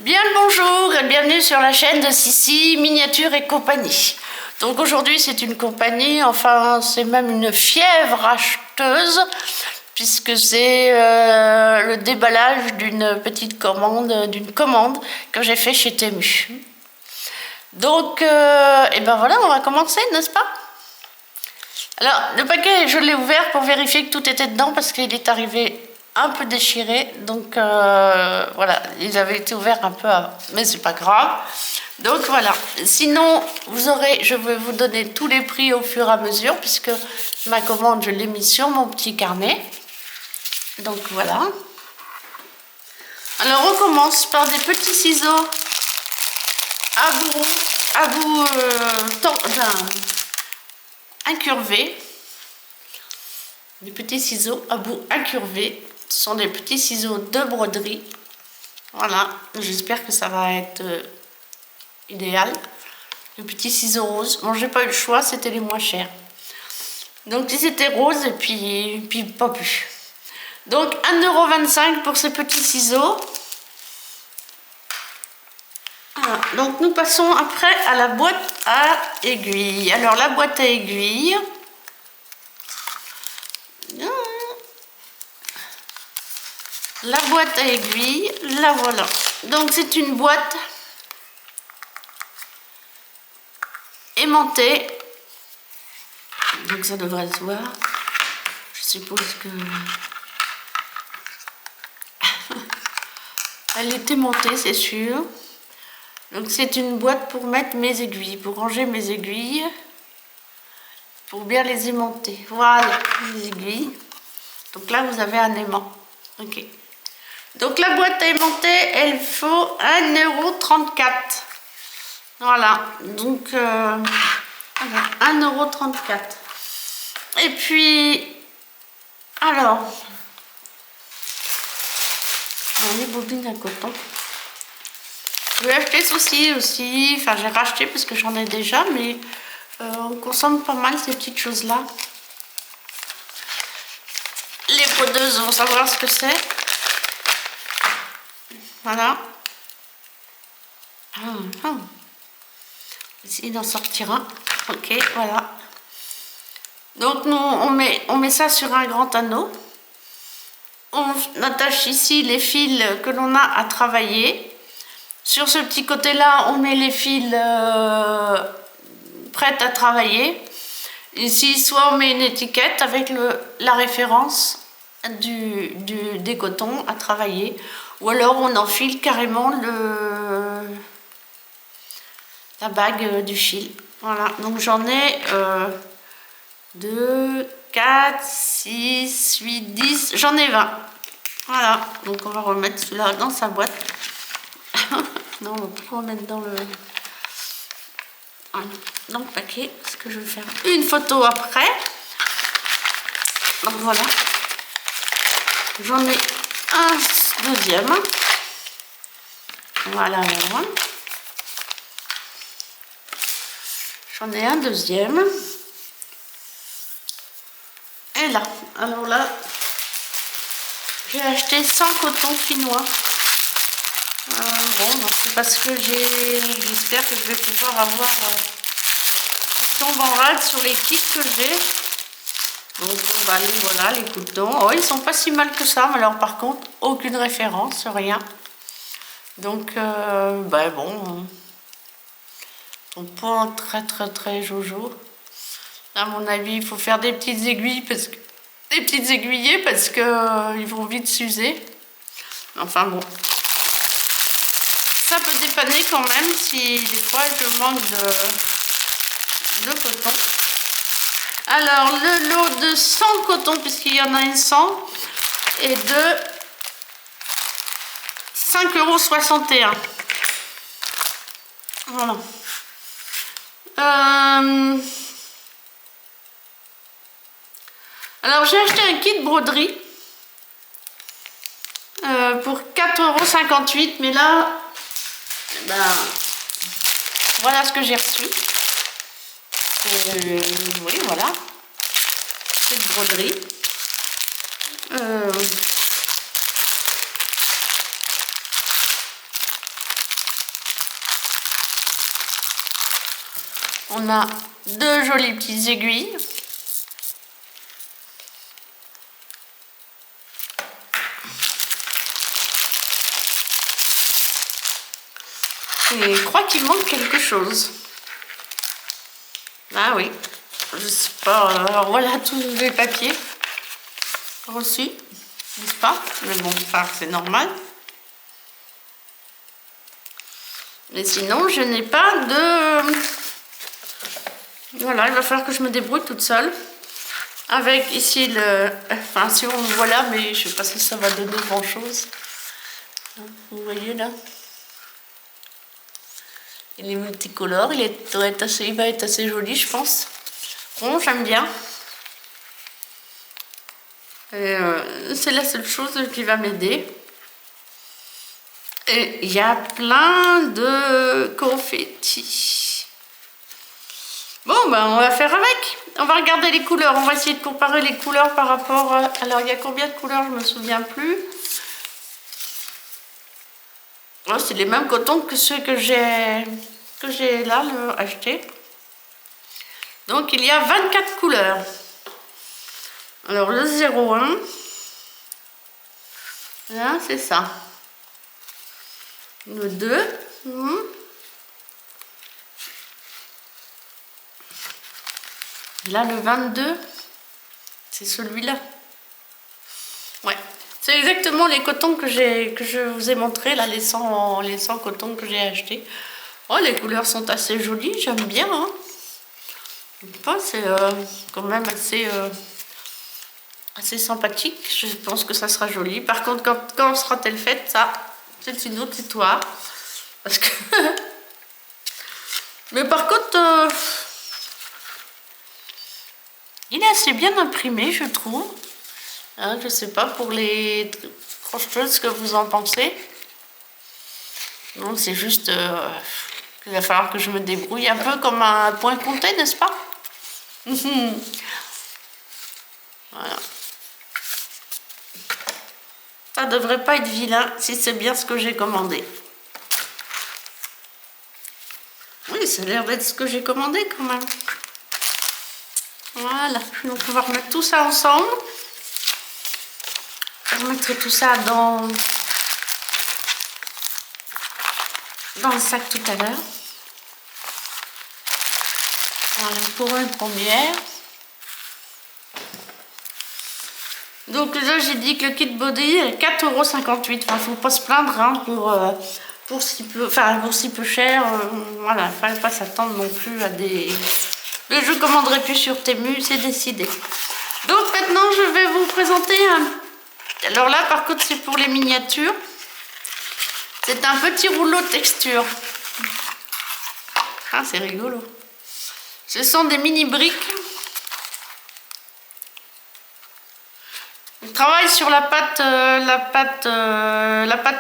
Bien le bonjour et bienvenue sur la chaîne de Sissi, Miniature et compagnie. Donc aujourd'hui c'est une compagnie, enfin c'est même une fièvre acheteuse puisque c'est le déballage d'une petite commande, que j'ai fait chez Temu. Donc et ben voilà, on va commencer, n'est-ce pas? Alors le paquet je l'ai ouvert pour vérifier que tout était dedans parce qu'il est arrivé un peu déchiré, donc voilà, ils avaient été ouverts un peu avant, mais c'est pas grave. Donc voilà, sinon je vais vous donner tous les prix au fur et à mesure puisque ma commande je l'ai mis sur mon petit carnet. Donc voilà. Alors on commence par des petits ciseaux à bout incurvé. Des petits ciseaux à bout incurvé. Ce sont des petits ciseaux de broderie. Voilà, j'espère que ça va être idéal. Les petits ciseaux roses. Bon, j'ai pas eu le choix, c'était les moins chers. Donc ils étaient roses et puis pas plus. Donc 1,25 € pour ces petits ciseaux. Voilà. Donc nous passons après à la boîte à aiguilles. Alors la boîte à aiguilles. La boîte à aiguilles, la voilà. Donc c'est une boîte aimantée. Donc ça devrait se voir. Je suppose que elle est aimantée, c'est sûr. Donc c'est une boîte pour mettre mes aiguilles, pour ranger mes aiguilles, pour bien les aimanter. Voilà les aiguilles. Donc là vous avez un aimant. Ok. Donc la boîte à aimanter, elle faut 1,34 €. Voilà, donc 1,34 €. Et puis, alors, les bobines à coton. Je vais acheter ceci aussi, enfin j'ai racheté parce que j'en ai déjà, mais on consomme pas mal ces petites choses-là. Les brodeuses vont savoir ce que c'est. Voilà. Essayer d'en sortir un. Ok, voilà. Donc nous, on met ça sur un grand anneau. On attache ici les fils que l'on a à travailler. Sur ce petit côté-là, on met les fils prêts à travailler. Ici, soit on met une étiquette avec la référence des cotons à travailler, ou alors on enfile carrément la bague du fil. Voilà, donc j'en ai 2, 4, 6, 8, 10, j'en ai 20. Voilà, donc on va remettre celui-là dans sa boîte. Non, on va pas remettre dans le paquet, parce que je vais faire une photo après. Donc voilà. J'en ai un deuxième. Voilà. J'en ai un deuxième. Et là, alors là, j'ai acheté 100 cotons finnois. Bon, c'est parce que j'espère que je vais pouvoir avoir qui tombent en rade sur les kits que j'ai. Donc voilà les cotons. Oh, ils sont pas si mal que ça, mais alors par contre, aucune référence, rien. Donc, bon, ils sont pas très jojo. À mon avis, il faut faire des petites aiguilles, des petites aiguillées parce que ils vont vite s'user. Enfin bon. Ça peut dépanner quand même si des fois je manque de coton. Alors le lot de 100 cotons, puisqu'il y en a une 100, est de 5,61 €. Voilà. Alors j'ai acheté un kit broderie pour 4,58 €, mais là, voilà ce que j'ai reçu. Oui, voilà. Cette broderie. On a deux jolies petites aiguilles. Et je crois qu'il manque quelque chose. Ah oui, je sais pas. Alors voilà tous les papiers reçus, n'est-ce pas? Mais bon, enfin, c'est normal. Mais sinon, je n'ai pas de... Voilà, il va falloir que je me débrouille toute seule. Avec ici le... Enfin, si on le voit là, mais je sais pas si ça va donner grand-chose. Vous voyez là? Il est multicolore, il va être assez joli, je pense. Bon, j'aime bien. C'est la seule chose qui va m'aider. Et il y a plein de confettis. Bon, ben on va faire avec. On va regarder les couleurs. On va essayer de comparer les couleurs par rapport... Alors, il y a combien de couleurs? Je ne me souviens plus. Oh, c'est les mêmes cotons que ceux que j'ai là acheté. Donc, il y a 24 couleurs. Alors, le 01. Là, c'est ça. Le 2. Là, le 22, c'est celui-là. Ouais, c'est exactement les cotons que je vous ai montré, là, les 100 cotons que j'ai achetés. Oh, les couleurs sont assez jolies, j'aime bien. Hein. C'est quand même assez sympathique. Je pense que ça sera joli. Par contre, quand sera-t-elle faite, ça, c'est une autre histoire. Parce que... Mais par contre... il est assez bien imprimé, je trouve. Hein, je ne sais pas pour les crocheteuses ce que vous en pensez. Non, c'est juste qu'il va falloir que je me débrouille un peu comme un point compté, n'est-ce pas? Voilà. Ça devrait pas être vilain si c'est bien ce que j'ai commandé. Oui, ça a l'air d'être ce que j'ai commandé quand même. Voilà, donc on va remettre tout ça ensemble. Je mettrai tout ça dans le sac tout à l'heure. Voilà, pour une première. Donc là, j'ai dit que le kit body est 4,58 €. Enfin, faut pas se plaindre hein, pour si peu cher. Voilà, il ne fallait pas s'attendre non plus à des... Mais je ne commanderai plus sur Temu, c'est décidé. Donc maintenant, je vais vous présenter un... Alors là, par contre, c'est pour les miniatures. C'est un petit rouleau de texture. Ah, c'est rigolo. Ce sont des mini briques. Je travaille sur la pâte à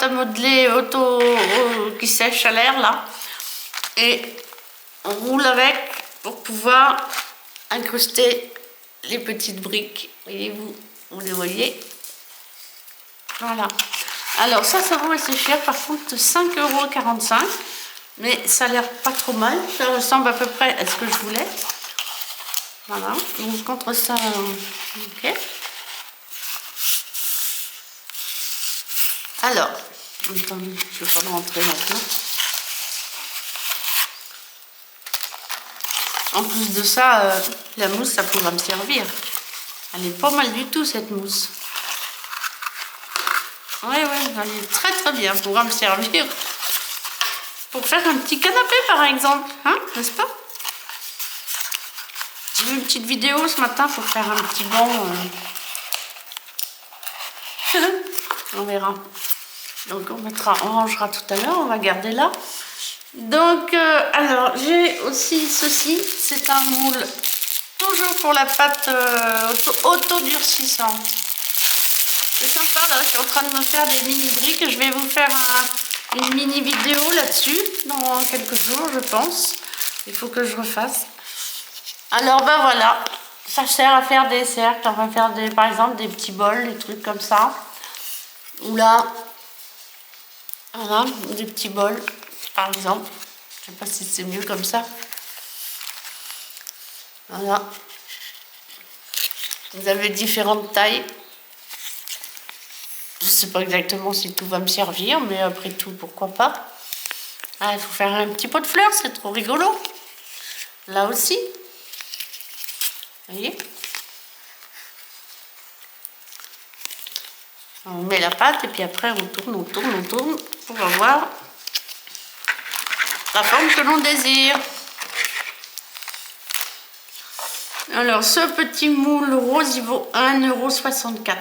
modeler qui sèche à l'air là. Et on roule avec pour pouvoir incruster les petites briques. Voyez-vous, vous les voyez. Voilà. Alors ça vaut assez cher, par contre 5,45 €. Mais ça a l'air pas trop mal. Ça ressemble à peu près à ce que je voulais. Voilà. Donc contre ça, ok. Alors, attendez, je vais pas rentrer maintenant. En plus de ça, la mousse, ça pourra me servir. Elle est pas mal du tout, cette mousse. Oui, elle est très très bien. Elle pourra me servir pour faire un petit canapé, par exemple. Hein, n'est-ce pas? J'ai vu une petite vidéo ce matin pour faire un petit banc. On verra. Donc on rangera tout à l'heure, on va garder là. Donc alors j'ai aussi ceci, c'est un moule toujours pour la pâte auto-durcissant. C'est sympa là, je suis en train de me faire des mini briques. Je vais vous faire une mini vidéo là-dessus dans quelques jours je pense. Il faut que je refasse. Alors ben voilà, ça sert à faire des cercles, on va faire par exemple des petits bols, des trucs comme ça. Ou là, voilà, des petits bols, par exemple. Je sais pas si c'est mieux comme ça. Voilà. Vous avez différentes tailles. Je ne sais pas exactement si tout va me servir, mais après tout, pourquoi pas. Ah, il faut faire un petit pot de fleurs, c'est trop rigolo. Là aussi. Vous voyez? On met la pâte et puis après on tourne pour avoir la forme que l'on désire. Alors ce petit moule rose il vaut 1,64 €.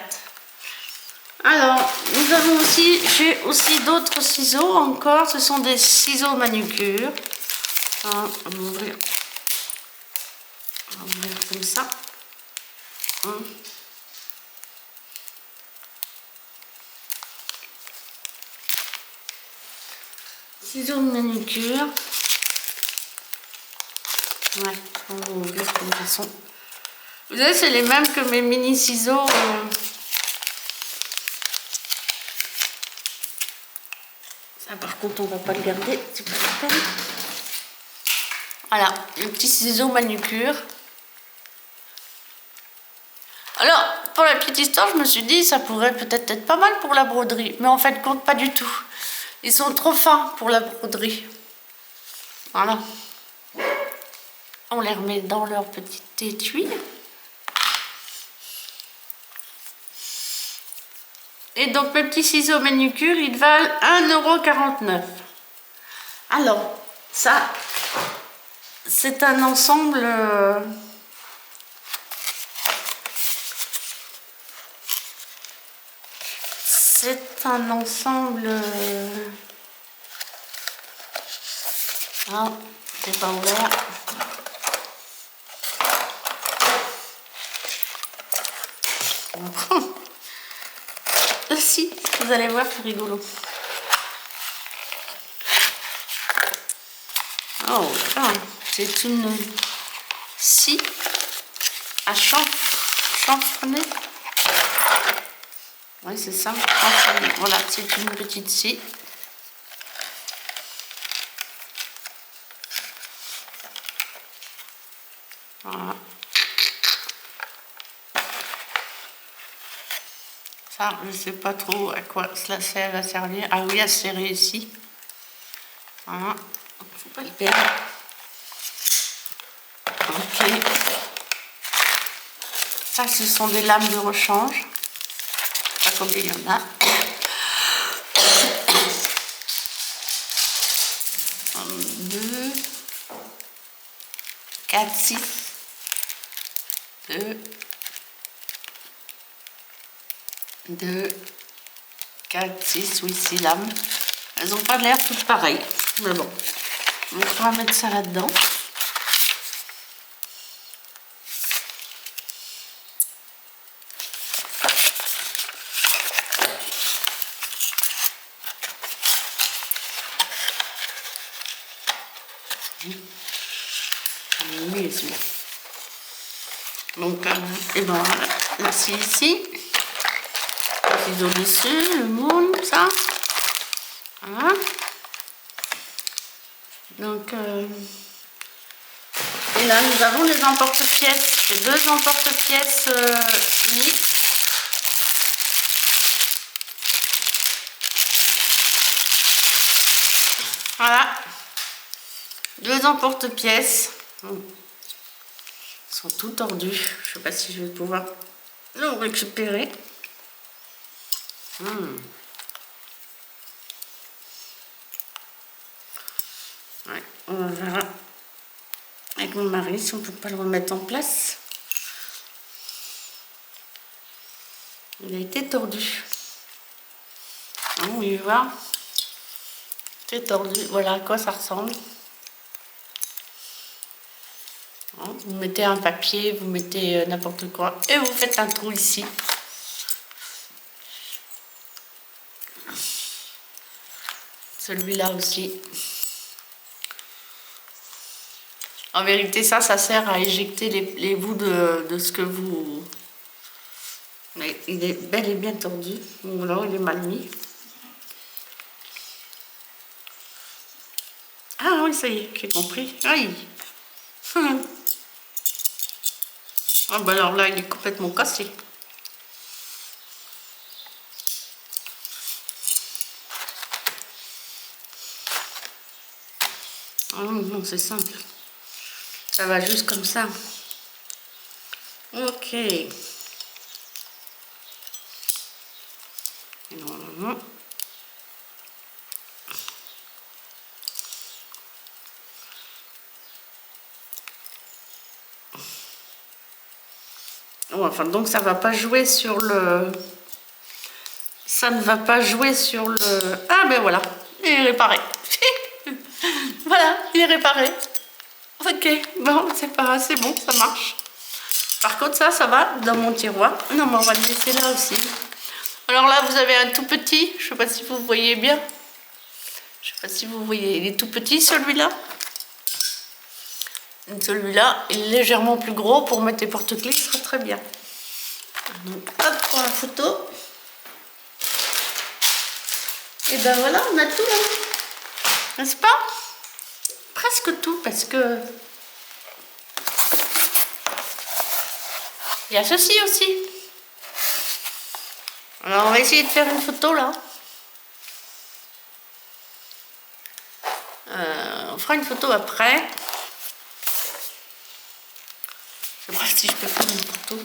Alors nous avons aussi, j'ai aussi d'autres ciseaux encore, ce sont des ciseaux manucure. On va ouvrir comme ça. Ciseaux de manucure. Ouais, on va ouvrir comme façon. Vous savez, c'est les mêmes que mes mini ciseaux. Ça, par contre, on va pas le garder, c'est pas la peine. Voilà, les petits ciseaux manucure. Alors, pour la petite histoire, je me suis dit, ça pourrait peut-être être pas mal pour la broderie. Mais en fait, compte pas du tout. Ils sont trop fins pour la broderie. Voilà. On les remet dans leur petit étui. Et donc mes petits ciseaux manucure, ils valent 1,49 €. Alors, ça, c'est un ensemble... c'est un ensemble... Ah, c'est pas ouvert. Si, vous allez voir, c'est rigolo. Oh là, c'est une scie à chanfrener. Oui, c'est ça, chanfrener. Voilà, c'est une petite scie. Voilà. Ça, je ne sais pas trop à quoi cela va servir. Ah oui, à serrer ici. Voilà. Il ne faut pas le perdre. Ok. Ça, ce sont des lames de rechange. Pas combien il y en a. 2, 4, 6, 2, 4, 6, oui, 6 lames. Elles n'ont pas l'air toutes pareilles. Mais bon, on va mettre ça là-dedans. Oui, celui-là. Donc, et ben voilà, la scie ici. Les ciseaux dessus, le moule, ça. Voilà. Donc, et là, nous avons les emporte-pièces. Les deux emporte-pièces uniques. Voilà. Deux emporte-pièces. Ils sont tout tordus. Je ne sais pas si je vais pouvoir le récupérer. Ouais, on verra avec mon mari si on ne peut pas le remettre en place. Il a été tordu. On y va. C'est tordu. Voilà à quoi ça ressemble. Vous mettez un papier, vous mettez n'importe quoi et vous faites un trou ici. Celui-là aussi. En vérité, ça sert à éjecter les bouts de ce que vous... Mais il est bel et bien tordu. Ou alors il est mal mis. Ah oui, ça y est, j'ai compris. Oui. Ah bah alors là, il est complètement cassé. Oh non, c'est simple. Ça va juste comme ça. Ok. Et normalement... Oh, enfin, donc ça va pas jouer sur le... Ça ne va pas jouer sur le... Ah ben voilà, il est réparé. Voilà, il est réparé. Ok, bon, c'est bon, ça marche. Par contre, ça va dans mon tiroir. Non, mais on va le laisser là aussi. Alors là, vous avez un tout petit. Je sais pas si vous voyez bien. Je sais pas si vous voyez. Il est tout petit, celui-là. Celui-là est légèrement plus gros. Pour mettre les porte-clés, il sera très bien. Donc, hop, pour la photo. Et ben voilà, on a tout. Hein. N'est-ce pas? Presque tout, parce que... Il y a ceci aussi. Alors, on va essayer de faire une photo, là. On fera une photo après. Je sais pas si je peux faire une photo.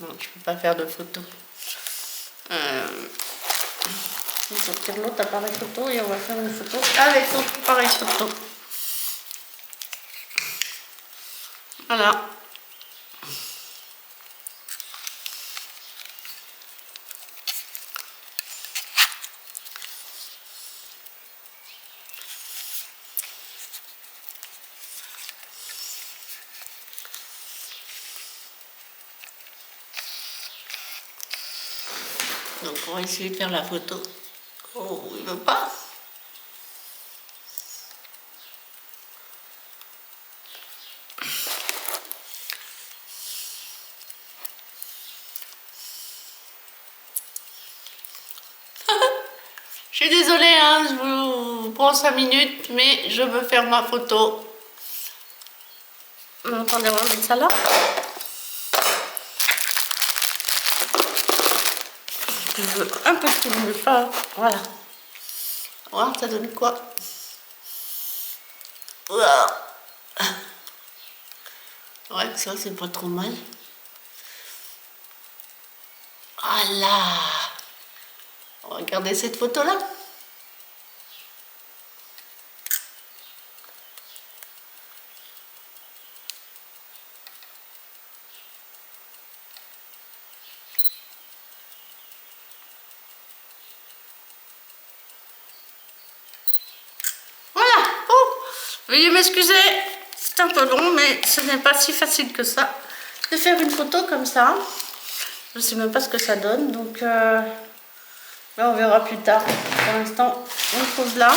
Non, je peux pas faire de photo. Je vais sortir l'autre appareil photo et on va faire une photo avec l'autre appareil photo. Voilà. Donc on va essayer de faire la photo. Oh, il veut pas. Je suis désolée, hein, je vous prends 5 minutes, mais je veux faire ma photo. Attendez, on va mettre ça là. Je veux un peu plus de pas. Voilà. Voilà, ça donne quoi? Ouais, ça c'est pas trop mal. Voilà. Regardez cette photo là. Voilà. Oh, veuillez m'excuser, c'est un peu long, mais ce n'est pas si facile que ça de faire une photo comme ça. Je ne sais même pas ce que ça donne, donc là on verra plus tard. Pour l'instant, on pose là.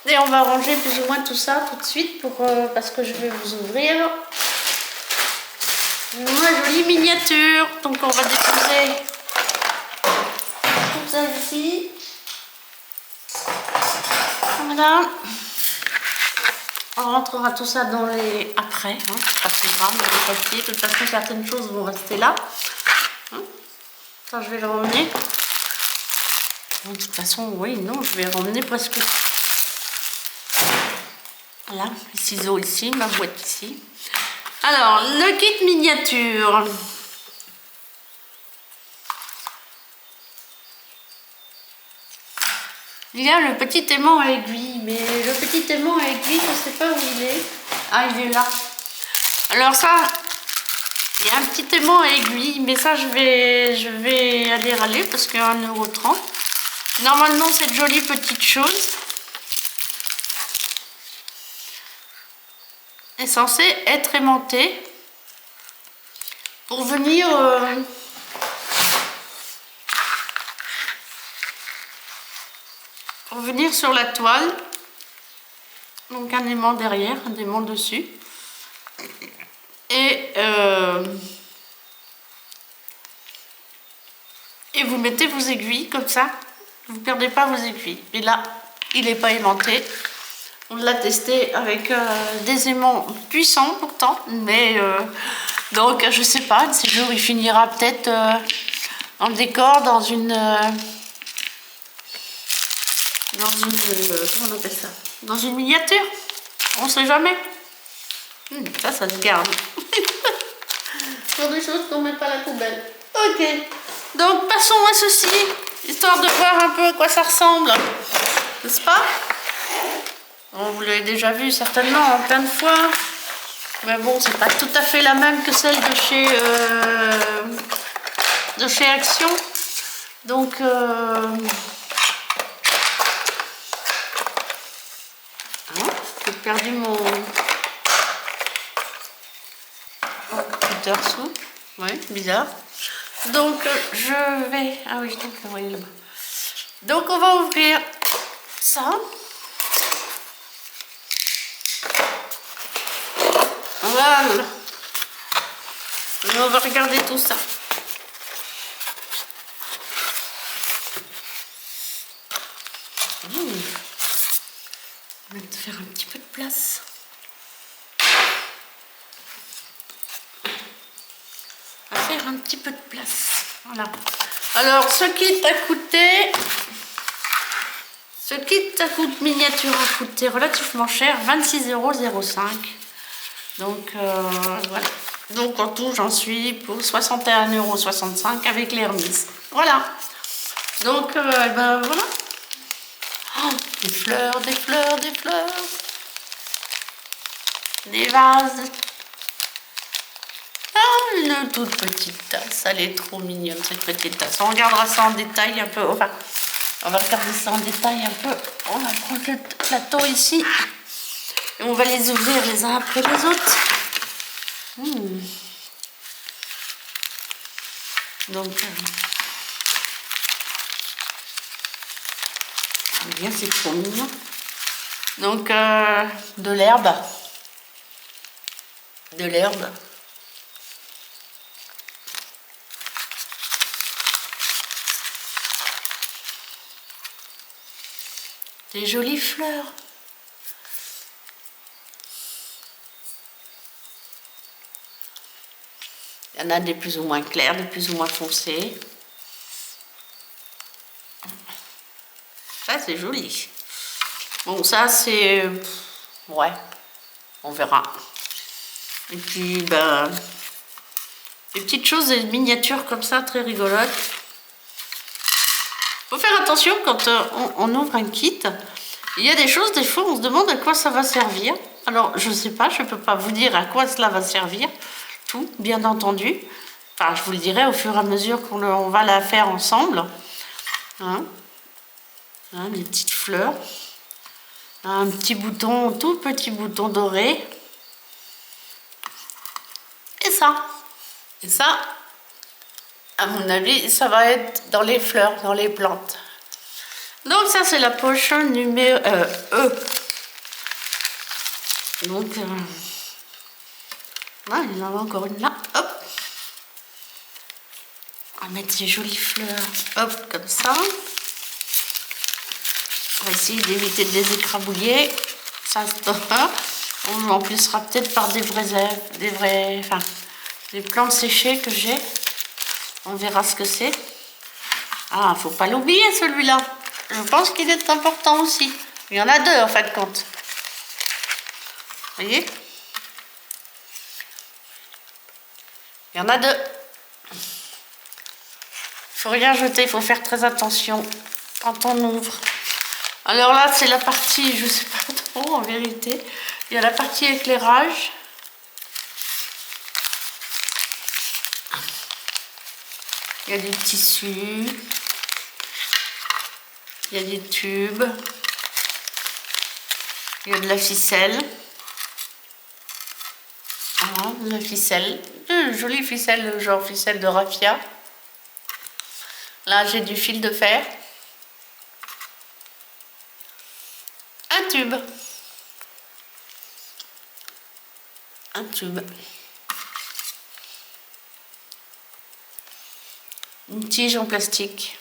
Et on va ranger plus ou moins tout ça tout de suite pour, parce que je vais vous ouvrir une jolie miniature. Donc on va déposer tout ça ici. Voilà. On rentrera tout ça dans les... après. Hein, c'est pas très grave, dans les papiers. De toute façon, certaines choses vont rester là. Hein, ça, je vais le ramener. Bon, de toute façon, oui, non, je vais ramener presque... Voilà, les ciseaux ici, ma boîte ici. Alors, le kit miniature. Il y a le petit aimant à aiguille, mais le petit aimant à aiguille, je ne sais pas où il est. Ah, il est là. Alors ça, il y a un petit aimant à aiguille, mais ça, je vais aller râler parce qu'il y a 1,30 €. Normalement, cette jolie petite chose est censée être aimantée pour venir... venir sur la toile, donc un aimant derrière, un aimant dessus, et vous mettez vos aiguilles comme ça, vous ne perdez pas vos aiguilles. Et là, il n'est pas aimanté, On l'a testé avec des aimants puissants pourtant, mais donc je sais pas, un de ces jours il finira peut-être en décor dans une comment on appelle ça? Dans une miniature. On sait jamais. Ça se garde. Pour des choses qu'on met pas à la poubelle. Ok. Donc passons à ceci, histoire de voir un peu à quoi ça ressemble. N'est-ce pas? Bon, vous l'avez déjà vu certainement plein de fois. Mais bon, c'est pas tout à fait la même que celle de chez Action. Donc j'ai perdu mon cutter sous. Ouais, bizarre. Donc je vais. Ah oui, donc oui, là-bas. Donc on va ouvrir ça. Voilà. Et on va regarder tout ça. On va te faire un petit peu de place. On va faire un petit peu de place. Voilà. Alors, ce kit miniature a coûté relativement cher, 26,05 €. Donc, voilà. Donc, en tout, j'en suis pour 61,65 € avec les remises. Voilà. Donc, ben voilà. Oh, des fleurs, des fleurs, des fleurs. Des vases. Ah, une toute petite tasse. Elle est trop mignonne, cette petite tasse. On regardera ça en détail un peu. Enfin, on va regarder ça en détail un peu. On va prendre le plateau ici. Et on va les ouvrir les uns après les autres. Donc, bien, c'est trop mignon. Donc, de l'herbe. De l'herbe. Des jolies fleurs. Il y en a des plus ou moins clairs, des plus ou moins foncés. Ça, c'est joli. Bon, ça, c'est... Ouais, on verra. Et puis, ben... des petites choses, des miniatures comme ça, très rigolotes. Faut faire attention quand on ouvre un kit. Il y a des choses, des fois, on se demande à quoi ça va servir. Alors, je sais pas, je peux pas vous dire à quoi cela va servir. Tout, bien entendu. Enfin, je vous le dirai au fur et à mesure qu'on va la faire ensemble. Hein, des petites fleurs. Un petit bouton, tout petit bouton doré. Et ça. Et ça, à mon avis, ça va être dans les fleurs, dans les plantes. Donc ça, c'est la poche numéro E. Donc, voilà, il y en a encore une là. Hop. On va mettre ces jolies fleurs. Hop, comme ça. On va essayer d'éviter de les écrabouiller. Ça, on remplissera peut-être par des plantes séchées que j'ai. On verra ce que c'est. Ah, faut pas l'oublier celui-là. Je pense qu'il est important aussi. Il y en a deux en fin de compte. Vous voyez? Il y en a deux. Il faut rien jeter, il faut faire très attention quand on ouvre. Alors là, c'est la partie, je sais pas trop en vérité. Il y a la partie éclairage. Il y a des tissus. Il y a des tubes. Il y a de la ficelle. Voilà, de la ficelle. Une jolie ficelle, genre ficelle de raffia. Là, j'ai du fil de fer. Un tube. Un tube. Une tige en plastique.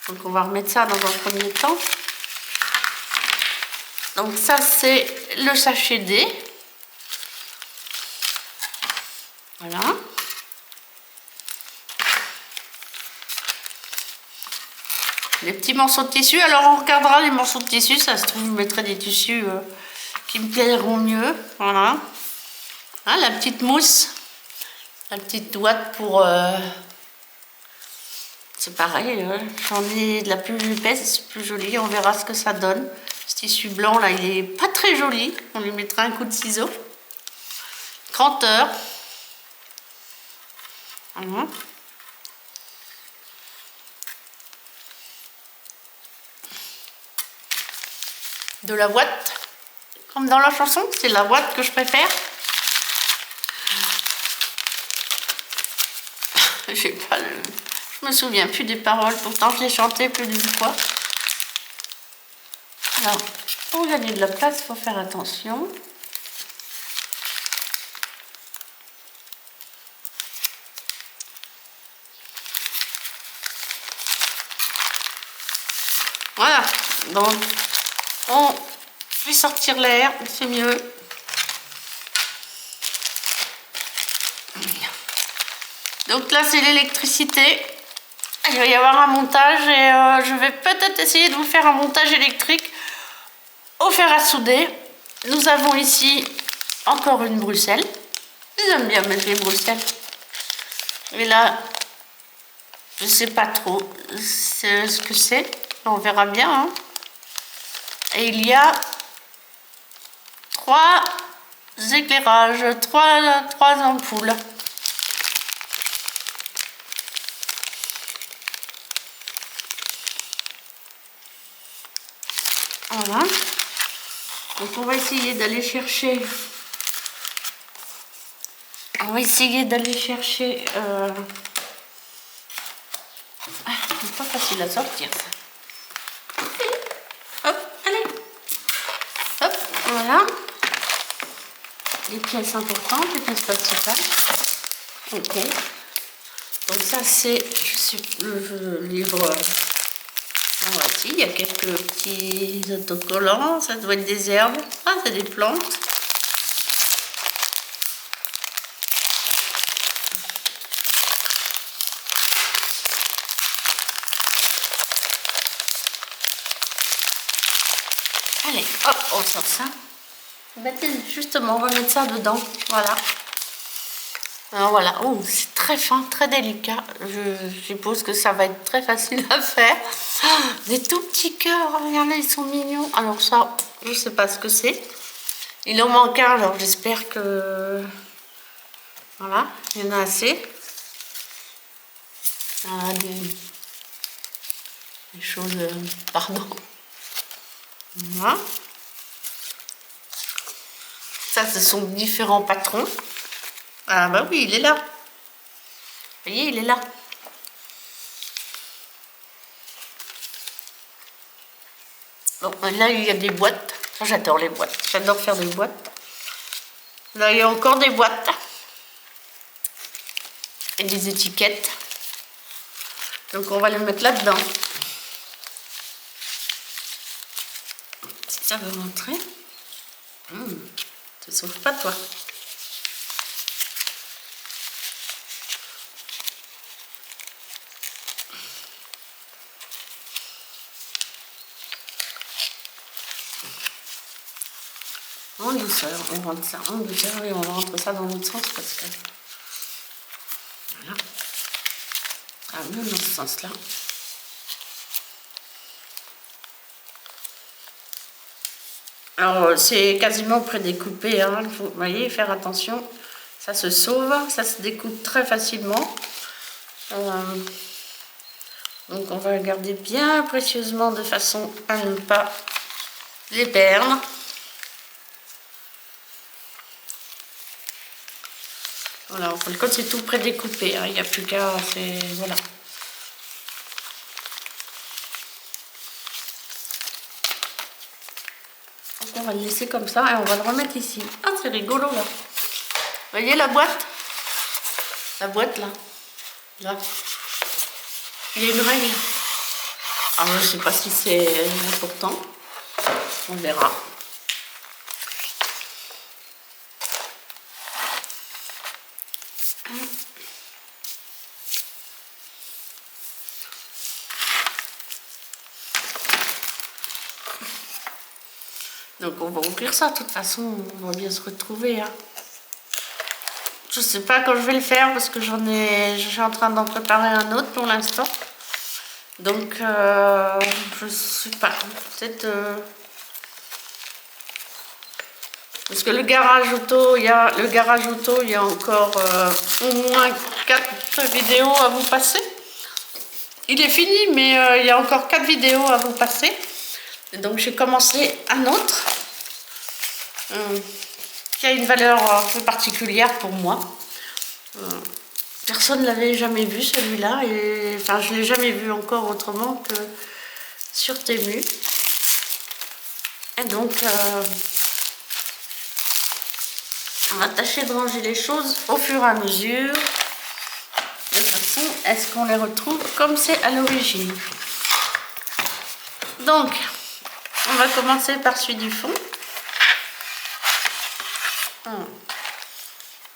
Donc on va remettre ça dans un premier temps. Donc ça c'est le sachet D. Voilà. Les petits morceaux de tissu. Alors on regardera les morceaux de tissu. Ça se trouve, je mettrai des tissus qui me plairont mieux. Voilà. Hein, la petite mousse. La petite ouate pour... c'est pareil, j'en ai de la plus épaisse, plus jolie. On verra ce que ça donne. Ce tissu blanc là, il est pas très joli. On lui mettra un coup de ciseau. Cranteur. Voilà. De la ouate. Comme dans la chanson, c'est la ouate que je préfère. J'ai pas le... Je me souviens plus des paroles, pourtant je l'ai chanté plus d'une fois. Alors, pour gagner de la place, il faut faire attention. Voilà, donc on fait sortir l'air, c'est mieux. Donc là c'est l'électricité. Il va y avoir un montage et je vais peut-être essayer de vous faire un montage électrique au fer à souder. Nous avons ici encore une Bruxelles. J'aime bien mettre les Bruxelles. Mais là, je sais pas trop ce que c'est. On verra bien. Hein. Et il y a 3 éclairages, 3 ampoules. Voilà. Donc on va essayer d'aller chercher. On va essayer d'aller chercher. C'est pas facile à sortir. Hop, allez. Hop, voilà. Les pièces importantes, les pièces principales. Ok. Donc ça c'est le livre. Voici, il y a quelques petits autocollants, ça doit être des herbes, ah c'est des plantes. Allez, hop, on sort ça. Justement, on va mettre ça dedans, voilà. Alors voilà, oh, c'est très fin, très délicat. Je suppose que ça va être très facile à faire. Des tout petits cœurs, regardez, ils sont mignons. Alors ça, je sais pas ce que c'est. Il en manque un, alors j'espère que... Voilà, il y en a assez. Ah, des choses... pardon. Voilà. Ça, ce sont différents patrons. Ah bah oui, il est là. Vous voyez, il est là. Bon, là, il y a des boîtes. J'adore les boîtes. J'adore faire des boîtes. Là, il y a encore des boîtes. Et des étiquettes. Donc, on va les mettre là-dedans. Si ça veut rentrer. Ça sauve pas, toi. En douceur, on rentre ça en douceur et on rentre ça dans l'autre sens parce que... Voilà. Ah, mieux dans ce sens-là. Alors, c'est quasiment prédécoupé, hein. Il faut, vous voyez, faire attention. Ça se sauve, ça se découpe très facilement. Donc, on va le garder bien précieusement de façon à ne pas les perdre. Voilà, en fin de compte, c'est tout prédécoupé, hein. Il n'y a plus qu'à... Voilà. Donc, on va le laisser comme ça et on va le remettre ici. Ah, c'est rigolo, là. Vous voyez la boîte? La boîte, là. Là. Il y a une règle. Ah, je ne sais pas si c'est important. On verra. Donc on va ouvrir ça, de toute façon, on va bien se retrouver. Hein. Je sais pas quand je vais le faire parce que je suis en train d'en préparer un autre pour l'instant. Donc je sais pas, peut-être... parce que le garage auto, il y a encore au moins 4 vidéos à vous passer. Il est fini, mais il y a encore 4 vidéos à vous passer. Et donc j'ai commencé un autre qui a une valeur un peu particulière pour moi. Personne ne l'avait jamais vu celui-là, et enfin je ne l'ai jamais vu encore autrement que sur Temu. Et donc on va tâcher de ranger les choses au fur et à mesure, de façon à ce qu'on les retrouve comme c'est à l'origine. Donc on va commencer par celui du fond.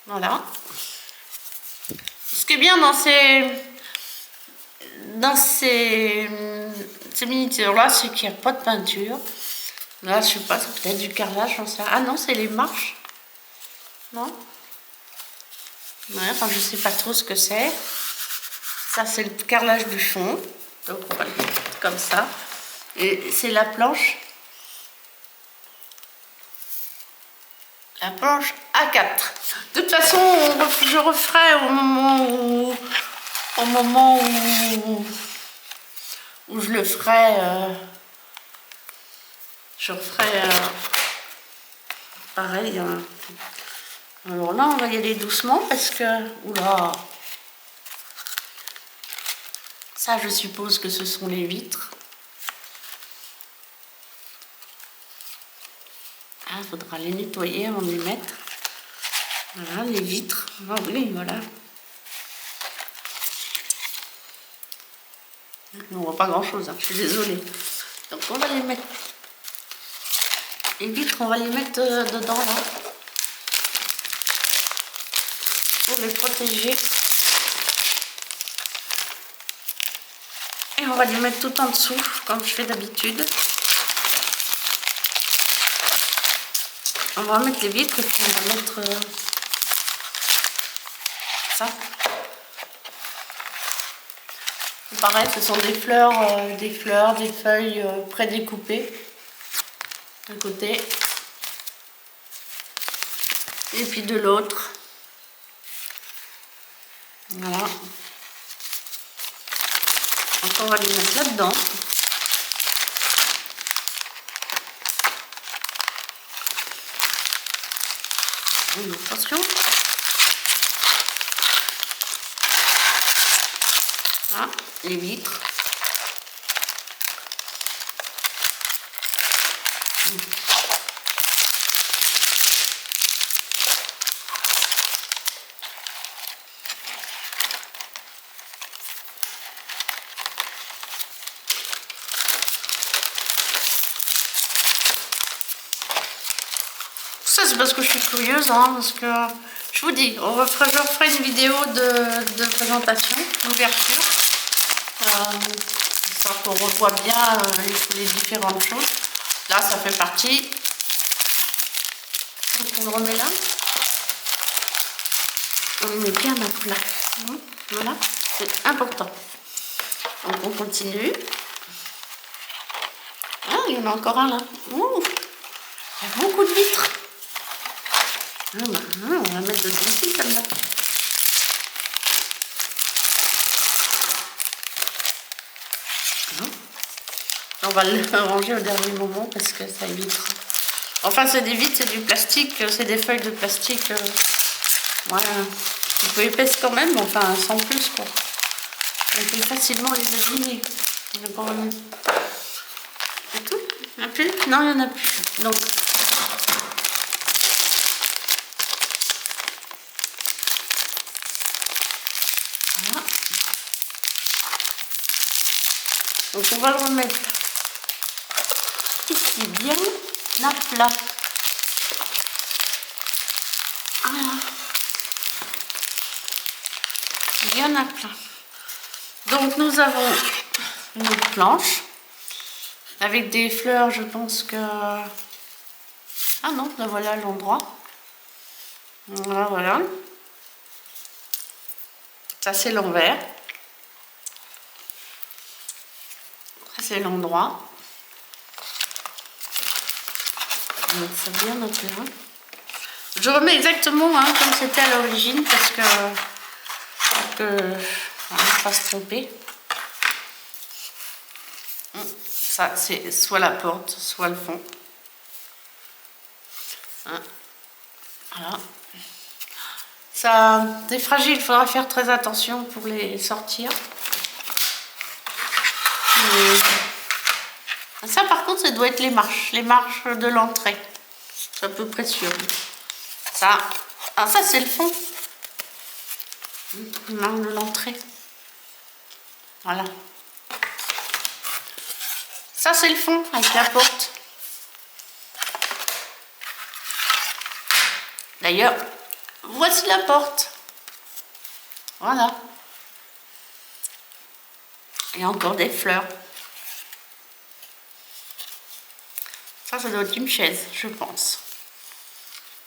Voilà. Ce qui est bien dans ces miniatures là, c'est qu'il n'y a pas de peinture. Là, je sais pas, c'est peut-être du carrelage, j'en sais rien. Ah non, c'est les marches. Non? Ouais, enfin, je sais pas trop ce que c'est. Ça, c'est le carrelage du fond. Donc, on va le mettre comme ça. Et c'est la planche. La planche A4. De toute façon, je referai au moment où je le ferai. Je referai pareil. Alors là, on va y aller doucement parce que... Oula! Ça, je suppose que ce sont les vitres. Il faudra les nettoyer avant de les mettre. Voilà, les vitres. Ah oui, voilà. On voit pas grand-chose, hein, je suis désolée. Donc, on va les mettre... Les vitres, on va les mettre dedans, là. Pour les protéger. Et on va les mettre tout en dessous, comme je fais d'habitude. On va mettre les vitres et puis on va mettre ça. Pareil, ce sont des fleurs, des feuilles prédécoupées d'un côté et puis de l'autre. Voilà. Donc on va les mettre là-dedans. Attention. Voilà, les vitres. Ça, c'est parce que je suis curieuse, hein, parce que je vous dis, je referai une vidéo de présentation, d'ouverture, ça qu'on revoit bien les différentes choses. Là, ça fait partie. Donc, on le remet là. On le met bien à plat. Voilà, c'est important. Donc, on continue. Ah, il y en a encore un là. Ouh, il y a beaucoup de vitres. Ah bah, on va mettre dedans aussi celle-là. On va le ranger au dernier moment parce que ça évite. Enfin, c'est des vitres, c'est du plastique, c'est des feuilles de plastique. Voilà. Un peu épaisses quand même, mais enfin, sans plus quoi. On peut facilement les abîmer. C'est tout? Il n'y en a plus? Non, il n'y en a plus. Donc. Voilà. Donc on va le remettre ici bien à plat. Voilà. Bien à plat. Donc nous avons une autre planche avec des fleurs, je pense que Ah non, là voilà l'endroit. Voilà, voilà. Ça c'est l'envers. Ça c'est l'endroit. Ça vient notre là. Je remets exactement hein, comme c'était à l'origine parce que on ne pas se tromper. Ça c'est soit la porte, soit le fond. Hein. Voilà. Ça, c'est fragile, il faudra faire très attention pour les sortir. Et ça par contre, ça doit être les marches de l'entrée. C'est à peu près sûr. Ça, ah, ça c'est le fond. Les marches de l'entrée. Voilà. Ça c'est le fond avec la porte. D'ailleurs, voici la porte. Voilà. Il y a encore des fleurs. Ça doit être une chaise, je pense.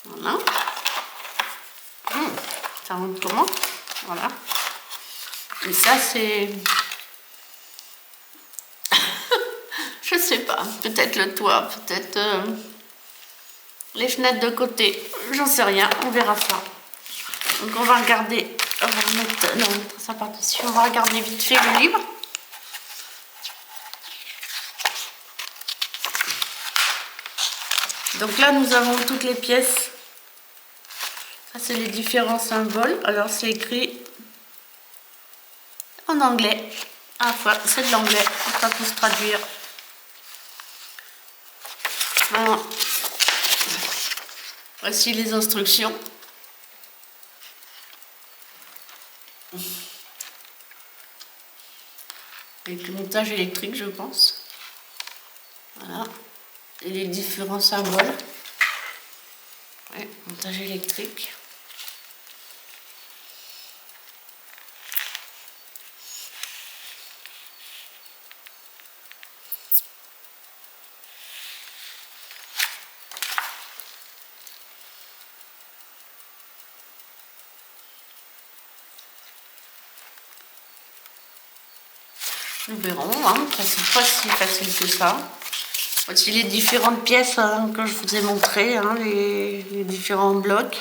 Voilà. Ça rentre comment? Voilà. Et ça, c'est... je sais pas. Peut-être le toit, peut-être les fenêtres de côté. J'en sais rien. On verra ça. Donc, on va regarder... On va mettre, non, mettre ça par-dessus. On va regarder vite fait le livre. Donc là, nous avons toutes les pièces. Ça, c'est les différents symboles. Alors, c'est écrit en anglais. À la fois, c'est de l'anglais. Ça peut se traduire. Voilà. Voici les instructions. Avec le montage électrique, je pense. Voilà. Et les différents symboles. Ouais, montage électrique. Nous verrons, hein. C'est pas si facile que ça. Voici les différentes pièces hein, que je vous ai montrées, hein, les différents blocs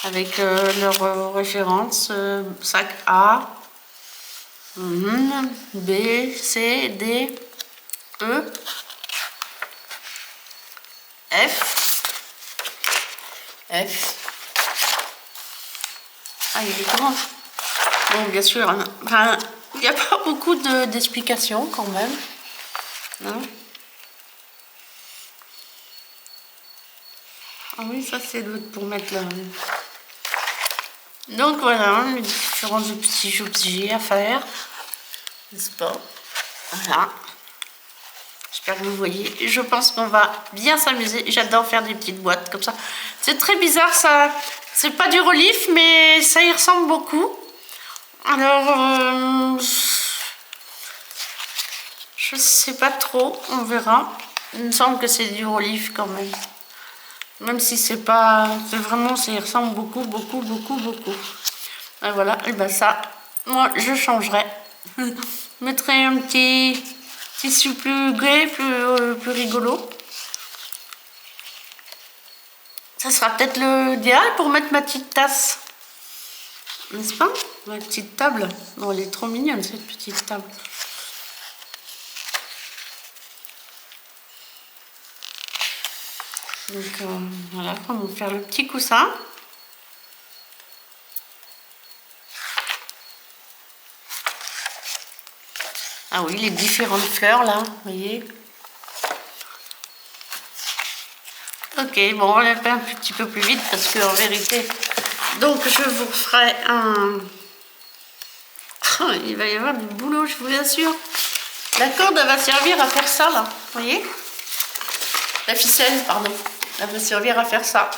avec leurs références, sac A, B, C, D, E, F, Ah, il est grand. Bon, bien sûr, hein. Enfin, il n'y a pas beaucoup d'explications quand même. Hein. Ah oui, ça c'est pour mettre là. Donc voilà, les différents petits objets à faire, n'est-ce pas? Voilà. J'espère que vous voyez. Je pense qu'on va bien s'amuser. J'adore faire des petites boîtes comme ça. C'est très bizarre, ça. C'est pas du relief, mais ça y ressemble beaucoup. Alors, je sais pas trop. On verra. Il me semble que c'est du relief quand même. Même si c'est pas... C'est vraiment... Ça y ressemble beaucoup. Et voilà. Et ben ça, moi, je changerai. Je mettrai un petit tissu plus gai, plus rigolo. Ça sera peut-être l'idéal pour mettre ma petite tasse. N'est-ce pas? Ma petite table. Non, elle est trop mignonne, cette petite table. Donc, voilà, comment faire le petit coussin. Ah oui, les différentes fleurs, là, vous voyez. Ok, bon, on va le faire un petit peu plus vite parce qu'en vérité... Donc, je vous ferai un... Oh, il va y avoir du boulot, je vous assure. La corde, elle va servir à faire ça, là. Vous voyez? La ficelle, pardon. Elle va servir à faire ça.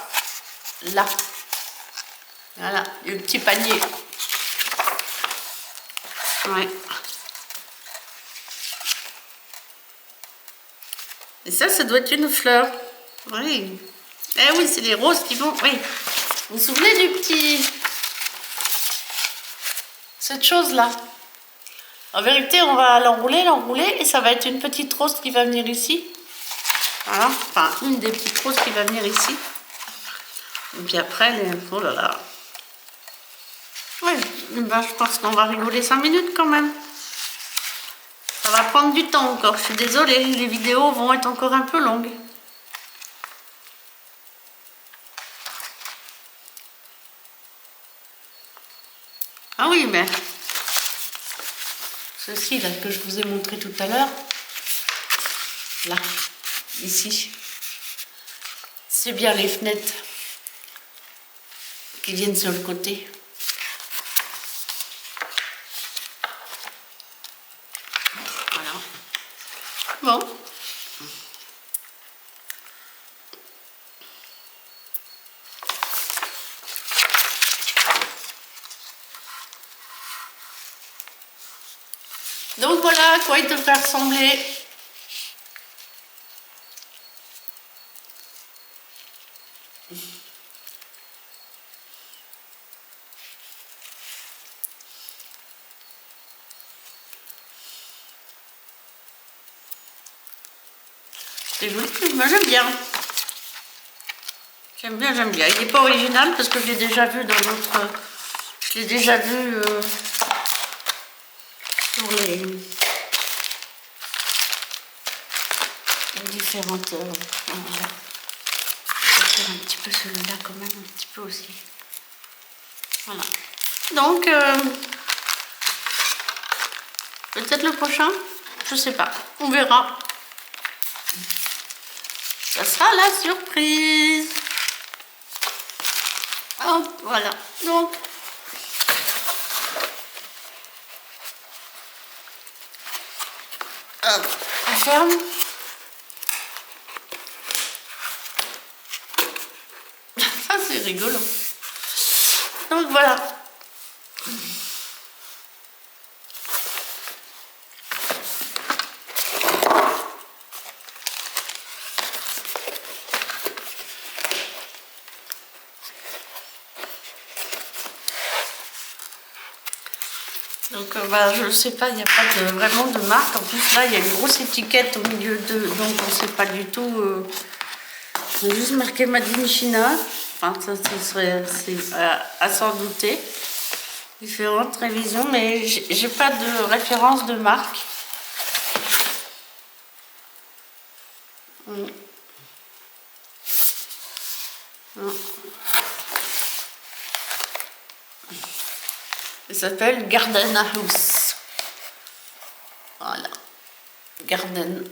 Là. Voilà, le petit panier. Ouais. Et ça doit être une fleur. Oui. Eh oui, c'est les roses qui vont... Oui. Vous vous souvenez du petit... Cette chose-là. En vérité, on va l'enrouler, et ça va être une petite rose qui va venir ici. Voilà. Enfin, une des petites roses qui va venir ici. Et puis après, oh là là. Oui, ben, je pense qu'on va rigoler 5 minutes quand même. Ça va prendre du temps encore, je suis désolée, les vidéos vont être encore un peu longues. Ah oui, mais ceci là que je vous ai montré tout à l'heure, là, ici, c'est bien les fenêtres qui viennent sur le côté. Voilà. Bon. Donc voilà à quoi il devrait ressembler. C'est joli, moi j'aime bien. J'aime bien, j'aime bien. Il n'est pas original parce que je l'ai déjà vu dans notre... Je l'ai déjà vu sur les différentes... voilà. Je vais faire un petit peu celui-là quand même, un petit peu aussi. Voilà. Donc, peut-être le prochain, je sais pas. On verra. Ça sera la surprise. Hop, voilà. Donc, hop, on ferme. Ça, c'est rigolo. Donc, voilà. Donc bah, je ne sais pas, il n'y a pas vraiment de marque. En plus là, il y a une grosse étiquette au milieu de... Donc on ne sait pas du tout... J'ai juste marqué Made in China. Enfin, ça serait à s'en douter. Différentes révisions, mais j'ai pas de référence de marque. Non. Ça s'appelle Garden House. Voilà. Garden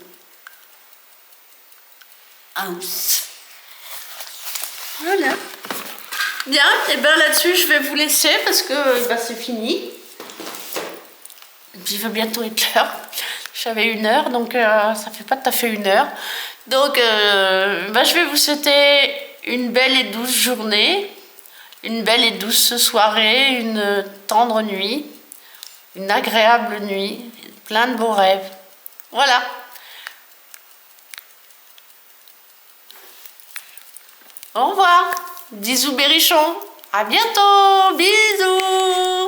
House. Voilà. Bien, et bien là-dessus, je vais vous laisser parce que ben, c'est fini. Et puis il va bientôt être l'heure. J'avais 1 heure, donc ça fait pas tout à fait 1 heure. Donc, ben, je vais vous souhaiter une belle et douce journée, une belle et douce soirée, une tendre nuit, une agréable nuit, plein de beaux rêves. Voilà. Au revoir. Bisous Berrichon. À bientôt. Bisous.